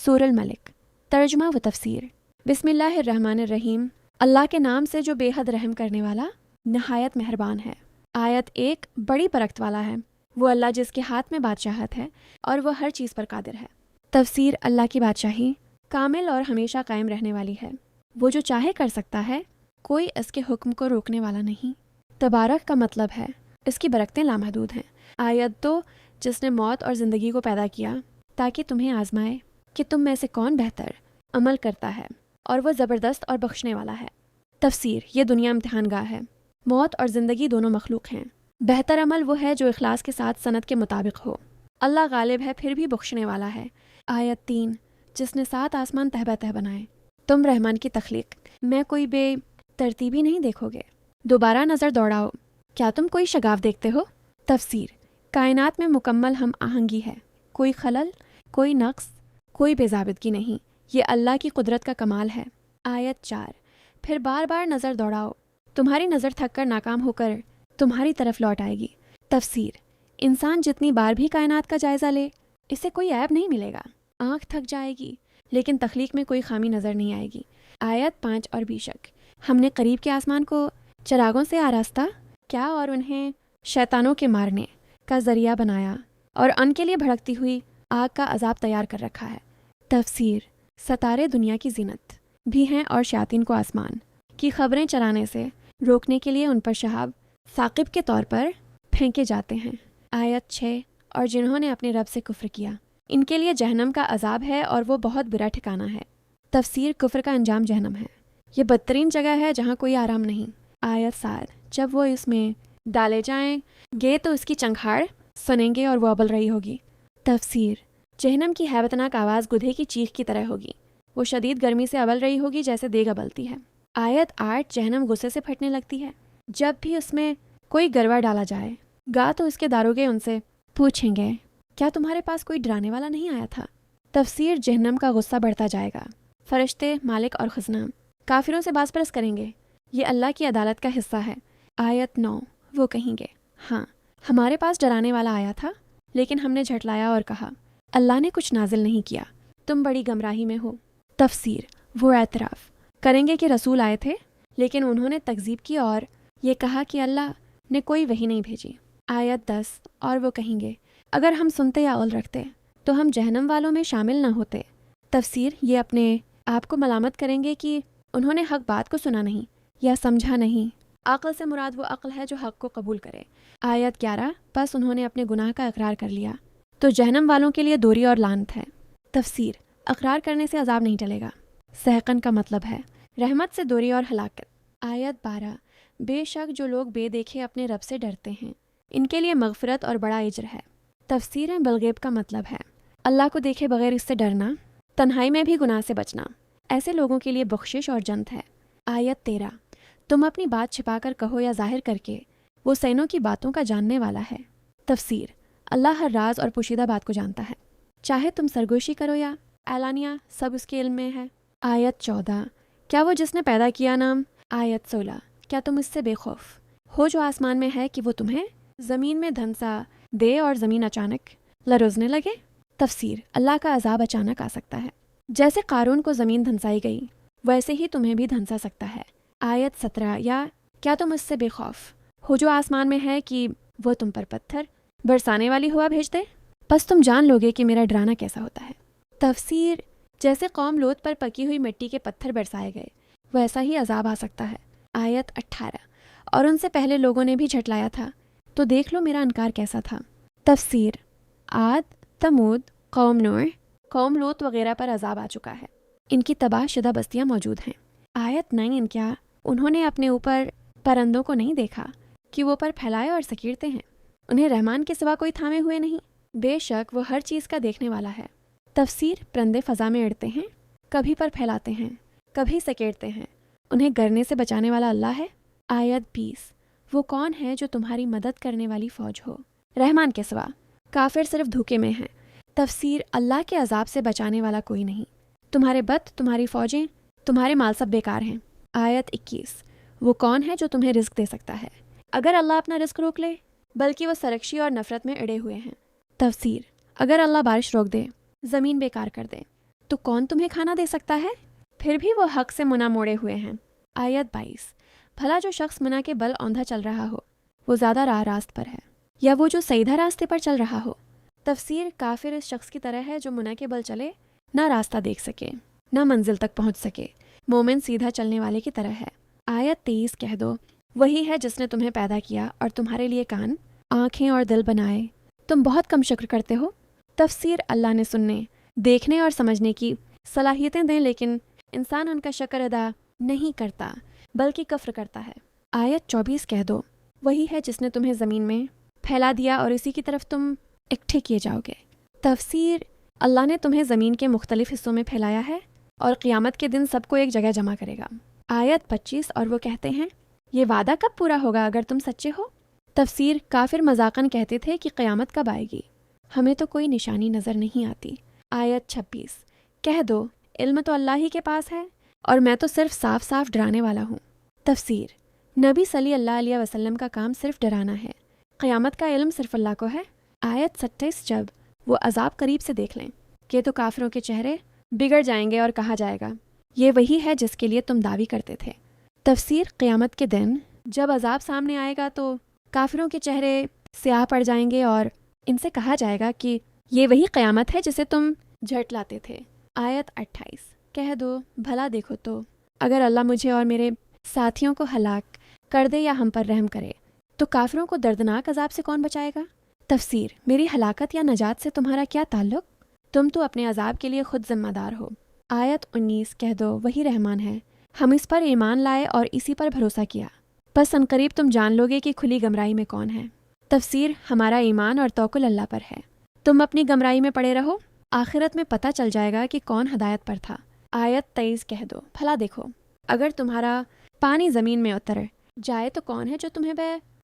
سورہ الملک، ترجمہ و تفسیر۔ بسم اللہ الرحمن الرحیم، اللہ کے نام سے جو بے حد رحم کرنے والا نہایت مہربان ہے۔ آیت 1 بڑی برکت والا ہے۔ وہ اللہ جس کے ہاتھ میں بادشاہت ہے اور وہ ہر چیز پر قادر ہے۔ تفسیر۔ اللہ کی بادشاہی کامل اور ہمیشہ قائم رہنے والی ہے۔ وہ جو چاہے کر سکتا ہے، کوئی اس کے حکم کو روکنے والا نہیں۔ تبارک کا مطلب ہے اس کی برکتیں لامحدود ہیں۔ آیت 2 جس نے موت اور زندگی کو پیدا کیا تاکہ تمہیں آزمائے کہ تم میں سے کون بہتر عمل کرتا ہے، اور وہ زبردست اور بخشنے والا ہے۔ تفسیر۔ یہ دنیا امتحان گاہ ہے۔ موت اور زندگی دونوں مخلوق ہیں۔ بہتر عمل وہ ہے جو اخلاص کے ساتھ سنت کے مطابق ہو۔ اللہ غالب ہے پھر بھی بخشنے والا ہے۔ آیت 3 جس نے 7 آسمان تہ بہ تہ بنائے، تم رحمان کی تخلیق میں کوئی بے ترتیبی نہیں دیکھو گے۔ دوبارہ نظر دوڑاؤ، کیا تم کوئی شگاف دیکھتے ہو؟ تفسیر۔ کائنات میں مکمل ہم آہنگی ہے، کوئی خلل، کوئی نقص، کوئی بے ضابطگی نہیں۔ یہ اللہ کی قدرت کا کمال ہے۔ آیت 4 پھر بار بار نظر دوڑاؤ، تمہاری نظر تھک کر ناکام ہو کر تمہاری طرف لوٹ آئے گی۔ تفسیر۔ انسان جتنی بار بھی کائنات کا جائزہ لے، اسے کوئی عیب نہیں ملے گا۔ آنکھ تھک جائے گی لیکن تخلیق میں کوئی خامی نظر نہیں آئے گی۔ آیت 5 اور بے شک ہم نے قریب کے آسمان کو چراغوں سے آراستہ کیا اور انہیں شیطانوں کے مارنے کا ذریعہ بنایا، اور ان کے لیے بھڑکتی ہوئی آگ کا عذاب تیار کر رکھا ہے۔ تفسیر۔ ستارے دنیا کی زینت بھی ہیں اور شیاطین کو آسمان کی خبریں چرانے سے روکنے کے لیے ان پر شہاب ثاقب کے طور پر پھینکے جاتے ہیں۔ آیت 6 اور جنہوں نے اپنے رب سے کفر کیا، ان کے لیے جہنم کا عذاب ہے اور وہ بہت برا ٹھکانہ ہے۔ تفسیر۔ کفر کا انجام جہنم ہے، یہ بدترین جگہ ہے جہاں کوئی آرام نہیں۔ آیت 7 جب وہ اس میں ڈالے جائیں گے تو اس کی چنگھاڑ سنیں گے اور وہ ابل رہی ہوگی۔ تفسیر۔ جہنم کی ہیبتناک آواز گدھے کی چیخ کی طرح ہوگی، وہ شدید گرمی سے ابل رہی ہوگی جیسے دیگ ابلتی ہے۔ آیت 8 جہنم غصے سے پھٹنے لگتی ہے جب بھی اس میں کوئی گروا ڈالا جائے گا تو اس کے داروغے ان سے پوچھیں گے، کیا تمہارے پاس کوئی ڈرانے والا نہیں آیا تھا؟ تفسیر۔ جہنم کا غصہ بڑھتا جائے گا، فرشتے، مالک اور خزنہ کافروں سے باز پرس کریں گے، یہ اللہ کی عدالت کا حصہ ہے۔ آیت 9 وہ کہیں گے، ہاں ہمارے پاس ڈرانے والا آیا تھا لیکن ہم نے جھٹلایا اور کہا اللہ نے کچھ نازل نہیں کیا، تم بڑی گمراہی میں ہو۔ تفسیر۔ وہ اعتراف کریں گے کہ رسول آئے تھے لیکن انہوں نے تکذیب کی اور یہ کہا کہ اللہ نے کوئی وحی نہیں بھیجی۔ آیت 10 اور وہ کہیں گے اگر ہم سنتے یا عقل رکھتے تو ہم جہنم والوں میں شامل نہ ہوتے۔ تفسیر۔ یہ اپنے آپ کو ملامت کریں گے کہ انہوں نے حق بات کو سنا نہیں یا سمجھا نہیں۔ عقل سے مراد وہ عقل ہے جو حق کو قبول کرے۔ آیت 11 بس انہوں نے اپنے گناہ کا اقرار کر لیا تو جہنم والوں کے لیے دوری اور لعنت ہے۔ تفسیر۔ اقرار کرنے سے عذاب نہیں ٹلے گا، سحقن کا مطلب ہے رحمت سے دوری اور ہلاکت۔ آیت 12 بے شک جو لوگ بے دیکھے اپنے رب سے ڈرتے ہیں، ان کے لیے مغفرت اور بڑا اجر ہے۔ تفسیر۔ بالغیب کا مطلب ہے اللہ کو دیکھے بغیر اس سے ڈرنا، تنہائی میں بھی گناہ سے بچنا، ایسے لوگوں کے لیے بخشش اور جنت ہے۔ آیت 13 تم اپنی بات چھپا کر کہو یا ظاہر کر کے، وہ سینوں کی باتوں کا جاننے والا ہے۔ تفسیر۔ اللہ ہر راز اور پوشیدہ بات کو جانتا ہے، چاہے تم سرگوشی کرو یا اعلانیہ، سب اس کے علم میں ہے۔ آیت 14 کیا وہ جس نے پیدا کیا نام۔ آیت 16 کیا تم اس سے بے خوف ہو جو آسمان میں ہے کہ وہ تمہیں زمین میں دھنسا دے اور زمین اچانک لرزنے لگے۔ تفسیر۔ اللہ کا عذاب اچانک آ سکتا ہے، جیسے قارون کو زمین دھنسائی گئی ویسے ہی تمہیں بھی دھنسا سکتا ہے۔ آیت 17 یا کیا تم اس سے بے خوف ہو جو آسمان میں ہے کہ وہ تم پر پتھر برسانے والی ہوا بھیج دے، بس تم جان لوگے کہ میرا ڈرانا کیسا ہوتا ہے۔ تفسیر۔ جیسے قوم لوط پر پکی ہوئی مٹی کے پتھر برسائے گئے ویسا ہی عذاب آ سکتا ہے۔ آیت 18 اور ان سے پہلے لوگوں نے بھی جھٹلایا تھا تو دیکھ لو میرا انکار کیسا تھا۔ تفسیر۔ عاد، تمود، قوم نوح، قوم لوط وغیرہ پر عذاب آ چکا ہے، ان کی تباہ شدہ بستیاں موجود ہیں۔ آیت 9 کیا انہوں نے اپنے اوپر پرندوں کو نہیں دیکھا کہ وہ پر پھیلائے اور سکیڑتے ہیں، انہیں رحمان کے سوا کوئی تھامے ہوئے نہیں، بے شک وہ ہر چیز کا دیکھنے والا ہے۔ تفسیر۔ پرندے فضا میں اڑتے ہیں، کبھی پر پھیلاتے ہیں، کبھی سکیڑتے ہیں، انہیں گرنے سے بچانے والا اللہ ہے۔ آیت 20 وہ کون ہے جو تمہاری مدد کرنے والی فوج ہو رحمان کے سوا، کافر صرف دھوکے میں ہیں۔ تفسیر۔ اللہ کے عذاب سے بچانے والا کوئی نہیں، تمہارے بت، تمہاری فوجیں، تمہارے مال سب بیکار ہیں۔ آیت 21 وہ کون ہے جو تمہیں رزق دے سکتا ہے اگر اللہ اپنا رزق روک لے، بلکہ وہ سرکشی اور نفرت میں اڑے ہوئے ہیں۔ تفسیر۔ اگر اللہ بارش روک دے، زمین بیکار کر دے، تو کون تمہیں کھانا دے سکتا ہے؟ پھر بھی وہ حق سے منہ موڑے ہوئے ہیں۔ آیت 22۔ بھلا جو شخص منہ کے بل اوندھا چل رہا ہو وہ زیادہ راہ راست پر ہے یا وہ جو سیدھا راستے پر چل رہا ہو؟ تفسیر کافر اس شخص کی طرح ہے جو منہ کے بل چلے، نہ راستہ دیکھ سکے نہ منزل تک پہنچ سکے۔ مومن سیدھا چلنے والے کی طرح ہے۔ آیت 23 کہہ دو وہی ہے جس نے تمہیں پیدا کیا اور تمہارے لیے کان، آنکھیں اور دل بنائے، تم بہت کم شکر کرتے ہو۔ تفسیر اللہ نے سننے، دیکھنے اور سمجھنے کی صلاحیتیں دیں لیکن انسان ان کا شکر ادا نہیں کرتا بلکہ کفر کرتا ہے۔ آیت 24 کہہ دو وہی ہے جس نے تمہیں زمین میں پھیلا دیا اور اسی کی طرف تم اکٹھے کیے جاؤ گے۔ تفسیر اللہ نے تمہیں زمین کے مختلف حصوں میں پھیلایا ہے اور قیامت کے دن سب کو ایک جگہ جمع کرے گا۔ آیت 25 اور وہ کہتے ہیں یہ وعدہ کب پورا ہوگا اگر تم سچے ہو؟ تفسیر کافر مذاقاً کہتے تھے کہ قیامت کب آئے گی، ہمیں تو کوئی نشانی نظر نہیں آتی۔ آیت 26 کہہ دو علم تو اللہ ہی کے پاس ہے اور میں تو صرف صاف صاف ڈرانے والا ہوں۔ تفسیر نبی صلی اللہ علیہ وسلم کا کام صرف ڈرانا ہے، قیامت کا علم صرف اللہ کو ہے۔ آیت 27 جب وہ عذاب قریب سے دیکھ لیں کہ تو کافروں کے چہرے بگڑ جائیں گے اور کہا جائے گا یہ وہی ہے جس کے لیے تم دعوی کرتے تھے۔ تفسیر قیامت کے دن جب عذاب سامنے آئے گا تو کافروں کے چہرے سیاہ پڑ جائیں گے اور ان سے کہا جائے گا کہ یہ وہی قیامت ہے جسے تم جھٹلاتے تھے۔ آیت 28 کہہ دو بھلا دیکھو تو اگر اللہ مجھے اور میرے ساتھیوں کو ہلاک کر دے یا ہم پر رحم کرے تو کافروں کو دردناک عذاب سے کون بچائے گا؟ تفسیر میری ہلاکت یا نجات سے تمہارا کیا تعلق؟ تم تو اپنے عذاب کے لیے خود ذمہ دار ہو۔ آیت 19 کہہ دو وہی رحمان ہے، ہم اس پر ایمان لائے اور اسی پر بھروسہ کیا، بس عنقریب تم جان لوگے کہ کھلی گمراہی میں کون ہے۔ تفسیر ہمارا ایمان اور توکل اللہ پر ہے، تم اپنی گمراہی میں پڑے رہو، آخرت میں پتہ چل جائے گا کہ کون ہدایت پر تھا۔ آیت 23 کہہ دو بھلا دیکھو اگر تمہارا پانی زمین میں اتر جائے تو کون ہے جو تمہیں